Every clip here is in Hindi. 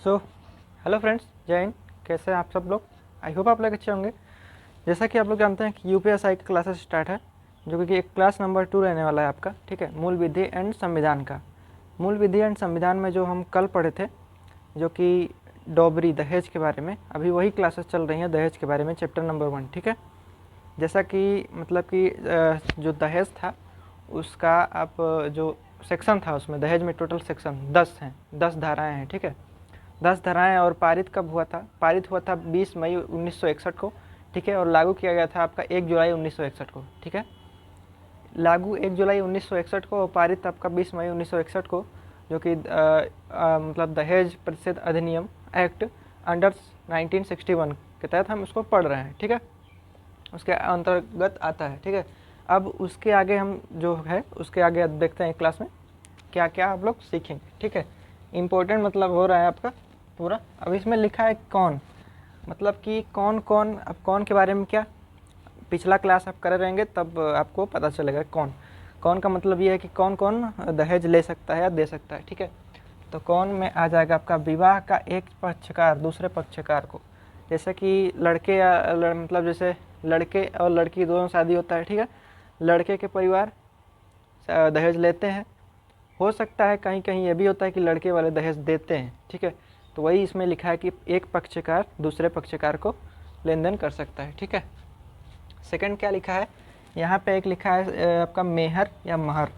सो हेलो फ्रेंड्स, जय हिंद। कैसे हैं आप सब लोग? आई होप आप लोग अच्छे होंगे। जैसा कि आप लोग जानते हैं कि यूपीएसआई का क्लासेस स्टार्ट है, जो कि एक क्लास नंबर 2 रहने वाला है आपका। ठीक है, मूल विधि एंड संविधान का। मूल विधि एंड संविधान में जो हम कल पढ़े थे, जो कि डॉबरी दहेज के बारे में, अभी वही क्लासेस चल रही हैं दहेज के बारे में, चैप्टर नंबर 1। ठीक है, जैसा कि मतलब कि जो दहेज था उसका आप जो सेक्शन था उसमें दहेज में टोटल सेक्शन 10 हैं, 10 धाराएँ हैं। ठीक है, 10 धाराएँ। और पारित कब हुआ था? पारित हुआ था 20 मई 1961 को। ठीक है, और लागू किया गया था आपका 1 जुलाई 1961 को। ठीक है, लागू 1 जुलाई 1961 को और पारित आपका 20 मई 1961 को, जो कि मतलब दहेज प्रतिषेध अधिनियम एक्ट अंडर 1961 के तहत हम उसको पढ़ रहे हैं। ठीक है, उसके अंतर्गत आता है। ठीक है, अब उसके आगे हम जो है उसके आगे देखते हैं क्लास में क्या क्या आप लोग सीखेंगे। ठीक है, इम्पोर्टेंट मतलब हो रहा है आपका पूरा। अब इसमें लिखा है कौन, मतलब कि कौन कौन, अब कौन के बारे में क्या पिछला क्लास आप कर रहेंगे तब आपको पता चलेगा कौन। कौन का मतलब ये है कि कौन कौन दहेज ले सकता है या दे सकता है। ठीक है, तो कौन में आ जाएगा आपका विवाह का एक पक्षकार दूसरे पक्षकार को, जैसे कि लड़के या मतलब जैसे लड़के और लड़की दोनों शादी होता है। ठीक है, लड़के के परिवार दहेज लेते हैं। हो सकता है कहीं कहीं ये भी होता है कि लड़के वाले दहेज देते हैं। ठीक है, तो वही इसमें लिखा है कि एक पक्षकार दूसरे पक्षकार को लेन देन कर सकता है। ठीक है, सेकंड क्या लिखा है यहाँ पे? एक लिखा है आपका मेहर या महर।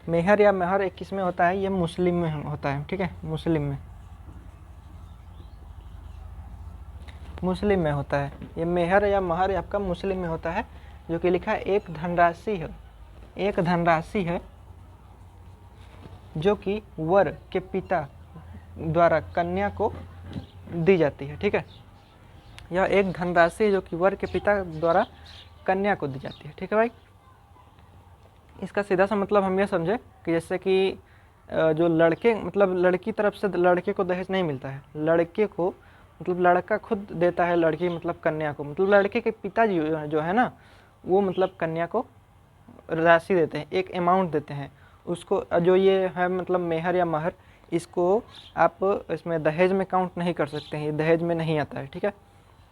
मेहर या महर एक किस में होता है? ये मुस्लिम में होता है। ठीक है, मुस्लिम में होता है ये मेहर या महर आपका मुस्लिम में होता है, जो कि लिखा है एक धनराशि है। एक धनराशि है जो कि वर के पिता द्वारा कन्या को दी जाती है। ठीक है, यह एक धनराशि जो कि वर के पिता द्वारा कन्या को दी जाती है। ठीक है भाई, इसका सीधा सा मतलब हम ये समझे कि जैसे कि जो लड़के मतलब लड़की तरफ से लड़के को दहेज नहीं मिलता है, लड़के को मतलब लड़का खुद देता है, लड़की मतलब कन्या को, मतलब लड़के के पिताजी जो है ना वो मतलब कन्या को राशि देते हैं, एक अमाउंट देते हैं उसको। जो ये है मतलब मेहर या महर, इसको आप इसमें दहेज में काउंट नहीं कर सकते हैं, ये दहेज में नहीं आता है। ठीक है,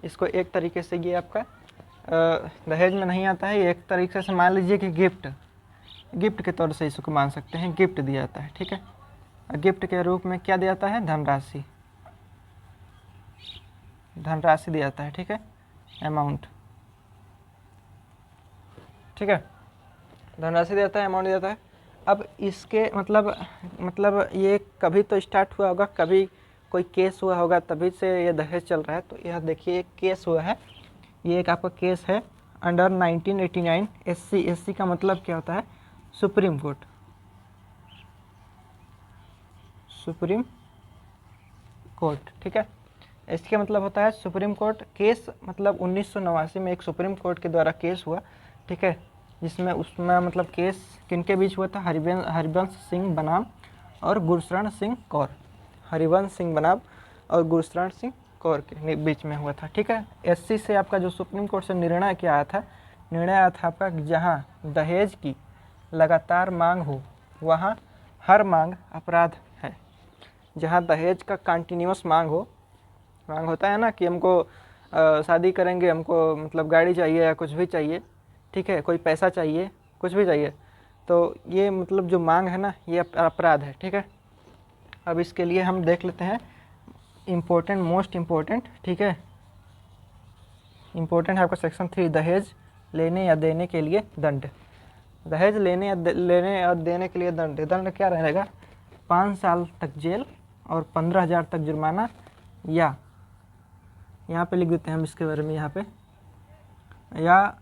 इसको एक तरीके से ये आपका दहेज में नहीं आता है, ये एक तरीके से मान लीजिए कि गिफ्ट के तौर से इसको मान सकते हैं, गिफ्ट दिया जाता है। ठीक है, गिफ्ट के रूप में क्या दिया जाता है? धनराशि दिया जाता है। ठीक है, अमाउंट। ठीक है, धनराशि देता है, अमाउंट देता है। अब इसके मतलब ये कभी तो स्टार्ट हुआ होगा, कभी कोई केस हुआ होगा, तभी से ये दहेज चल रहा है। तो यह देखिए एक केस हुआ है, ये एक आपका केस है अंडर 1989 SC का मतलब क्या होता है? Supreme court. ठीक है, इसके मतलब होता है सुप्रीम कोर्ट। केस मतलब 1989 में एक सुप्रीम कोर्ट के द्वारा केस हुआ। ठीक है, जिसमें उसमें मतलब केस किनके बीच हुआ था? हरिवंश सिंह बनाम और गुरशरण सिंह कौर। हरिवंश सिंह बनाम और गुरशरण सिंह कौर के बीच में हुआ था। ठीक है, SC से आपका जो सुप्रीम कोर्ट से निर्णय क्या आया था? निर्णय आया था आपका जहाँ दहेज की लगातार मांग हो वहाँ हर मांग अपराध है। जहाँ दहेज का कंटिन्यूस मांग होता है ना कि हमको शादी करेंगे, हमको मतलब गाड़ी चाहिए या कुछ भी चाहिए। ठीक है, कोई पैसा चाहिए, कुछ भी चाहिए, तो ये मतलब जो मांग है ना ये अपराध है। ठीक है, अब इसके लिए हम देख लेते हैं इम्पोर्टेंट, मोस्ट इम्पोर्टेंट। ठीक है, इम्पोर्टेंट है आपका सेक्शन 3, दहेज लेने या देने के लिए दंड। दहेज लेने या देने के लिए दंड क्या रहेगा? 5 साल तक जेल और 15,000 तक जुर्माना, या यहाँ पे लिख देते हैं हम इसके बारे में, यहाँ पे या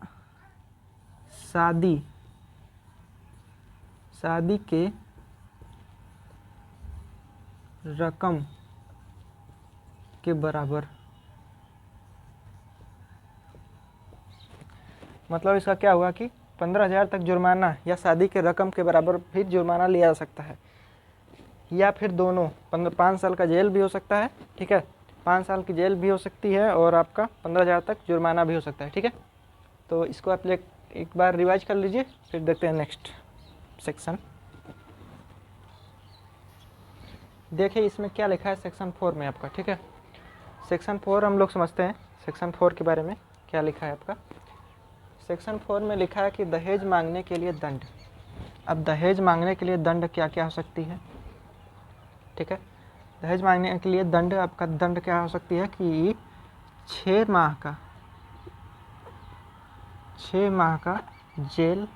शादी के रकम के बराबर। मतलब इसका क्या हुआ कि 15,000 तक जुर्माना या शादी के रकम के बराबर भी जुर्माना लिया जा सकता है, या फिर दोनों। 5 साल का जेल भी हो सकता है। ठीक है, 5 साल की जेल भी हो सकती है और आपका 15,000 तक जुर्माना भी हो सकता है। ठीक है, तो इसको आप एक बार रिवाइज कर लीजिए, फिर देखते हैं नेक्स्ट सेक्शन। देखिए इसमें क्या लिखा है सेक्शन 4 में आपका, ठीक है। सेक्शन 4 हम लोग समझते हैं, सेक्शन 4 के बारे में क्या लिखा है आपका। सेक्शन 4 में लिखा है कि दहेज मांगने के लिए दंड। अब दहेज मांगने के लिए दंड क्या क्या हो सकती है, ठीक है। दहेज मांगने के लिए दंड, आपका दंड क्या हो सकती है कि 6 माह का जेल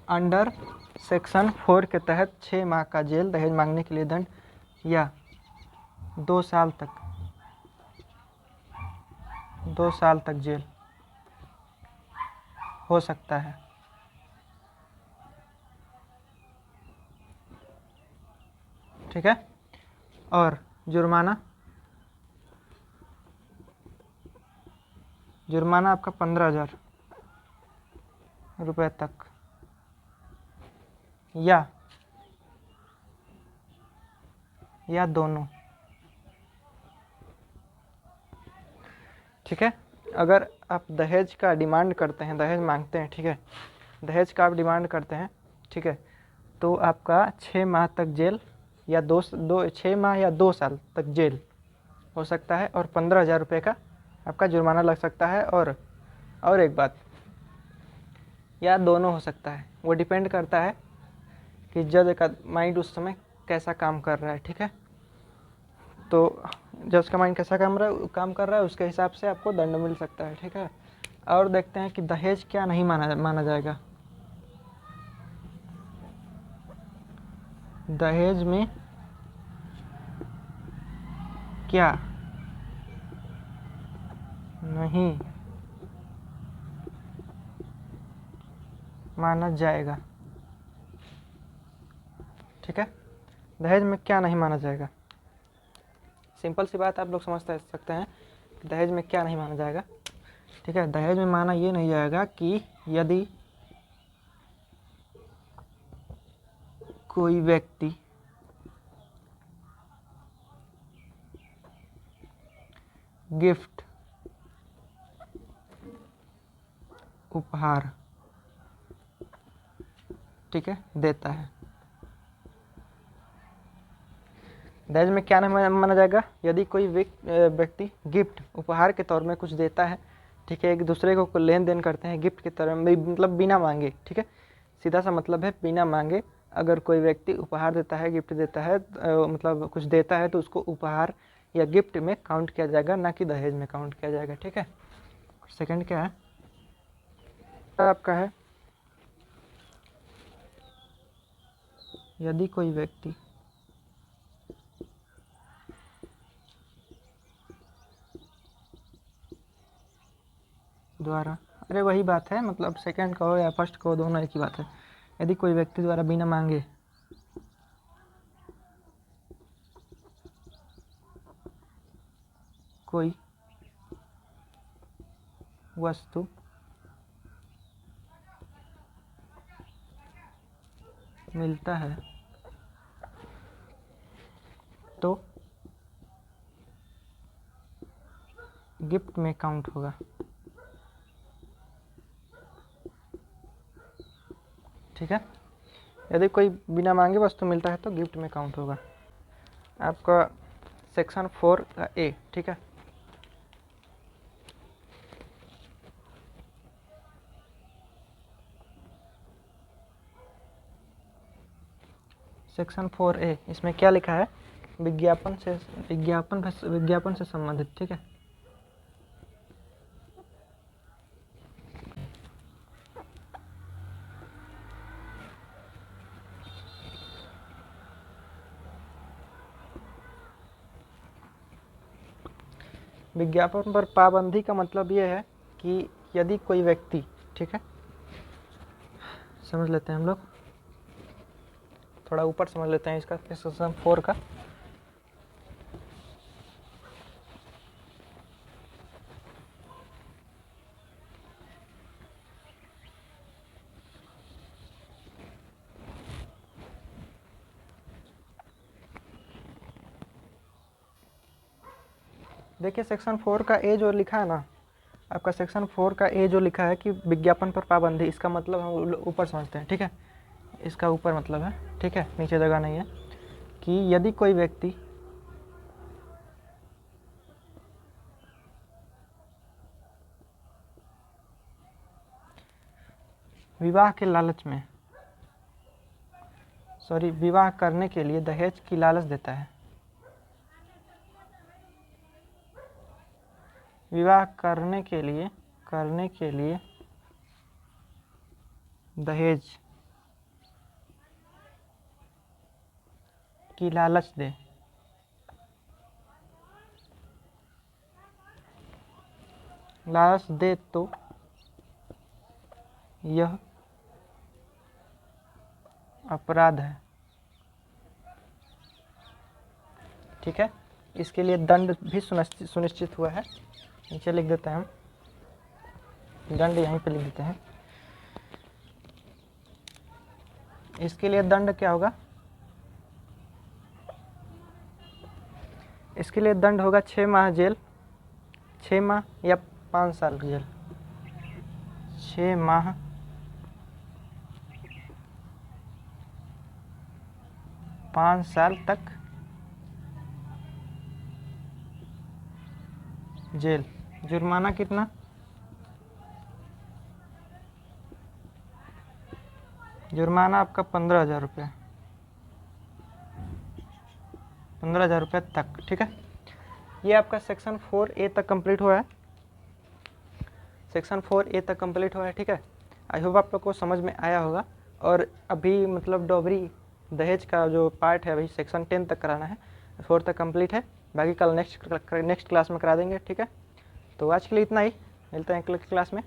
अंडर सेक्शन 4 के तहत 6 माह का जेल दहेज मांगने के लिए दंड, या 2 साल तक जेल हो सकता है, ठीक है। और जुर्माना आपका 15,000 रुपये तक, या दोनों, ठीक है। अगर आप दहेज का डिमांड करते हैं, दहेज मांगते हैं, ठीक है, दहेज का आप डिमांड करते हैं, ठीक है, तो आपका 6 माह तक जेल या 6 माह या 2 साल तक जेल हो सकता है, और 15,000 रुपये का आपका जुर्माना लग सकता है। और एक बात, या दोनों हो सकता है, वो डिपेंड करता है कि जज का माइंड उस समय कैसा काम कर रहा है, ठीक है। तो जज का माइंड कैसा काम कर रहा है उसके हिसाब से आपको दंड मिल सकता है, ठीक है। और देखते हैं कि दहेज क्या नहीं माना जाएगा। दहेज में क्या नहीं माना जाएगा, ठीक है। दहेज में क्या नहीं माना जाएगा, सिंपल सी बात आप लोग समझ सकते हैं कि दहेज में क्या नहीं माना जाएगा, ठीक है। दहेज में माना ये नहीं जाएगा कि यदि कोई व्यक्ति गिफ्ट, उपहार, ठीक है, देता है। दहेज में क्या नहीं माना जाएगा, यदि कोई व्यक्ति गिफ्ट, उपहार के तौर में कुछ देता है, ठीक है, एक दूसरे को लेन देन करते हैं गिफ्ट की तरह, मतलब बिना मांगे, ठीक है, सीधा सा मतलब है बिना मांगे। अगर कोई व्यक्ति उपहार देता है, गिफ्ट देता है, मतलब कुछ देता है, तो उसको उपहार या गिफ्ट में काउंट किया जाएगा, ना कि दहेज में काउंट किया जाएगा, ठीक है। सेकंड क्या है आपका है, यदि कोई व्यक्ति द्वारा, अरे वही बात है, मतलब सेकंड कहो या फर्स्ट कहो, दोनों एक ही बात है। यदि कोई व्यक्ति द्वारा बिना मांगे कोई वस्तु मिलता है तो गिफ्ट में काउंट होगा, ठीक है। यदि कोई बिना मांगे वस्तु मिलता है तो गिफ्ट में काउंट होगा। आपका सेक्शन 4 का ए, ठीक है। सेक्शन 4A, इसमें क्या लिखा है, विज्ञापन से संबंधित, ठीक है। विज्ञापन पर पाबंदी का मतलब ये है कि यदि कोई व्यक्ति, ठीक है, समझ लेते हैं हम लोग, थोड़ा ऊपर समझ लेते हैं इसका, सेक्शन 4 का। देखिए सेक्शन 4 का ए जो लिखा है ना, आपका सेक्शन 4 का ए जो लिखा है कि विज्ञापन पर पाबंदी, इसका मतलब हम ऊपर समझते हैं, ठीक है। इसका ऊपर मतलब है, ठीक है, नीचे जगह नहीं है, कि यदि कोई व्यक्ति विवाह के लालच में, विवाह करने के लिए दहेज की लालच देता है, विवाह करने के लिए दहेज की लालच दे तो यह अपराध है, ठीक है। इसके लिए दंड भी सुनिश्चित हुआ है, नीचे लिख देते हैं हम, दंड यहीं पे लिख देते हैं। इसके लिए दंड क्या होगा, इसके लिए दंड होगा 6 माह जेल, 6 माह या 5 साल जेल, 6 माह 5 साल तक जेल। जुर्माना कितना, जुर्माना आपका 15,000 रुपये, 15,000 रुपये तक, ठीक है। ये आपका सेक्शन 4A तक कंप्लीट हुआ है, सेक्शन 4A तक कंप्लीट हुआ है, ठीक है। आई होप आप लोग को समझ में आया होगा। और अभी मतलब डॉबरी दहेज का जो पार्ट है अभी सेक्शन 10 तक कराना है, 4 तक कंप्लीट है, बाकी कल नेक्स्ट क्लास में करा देंगे, ठीक है। तो आज के लिए इतना ही, मिलते हैं अगले क्लास में।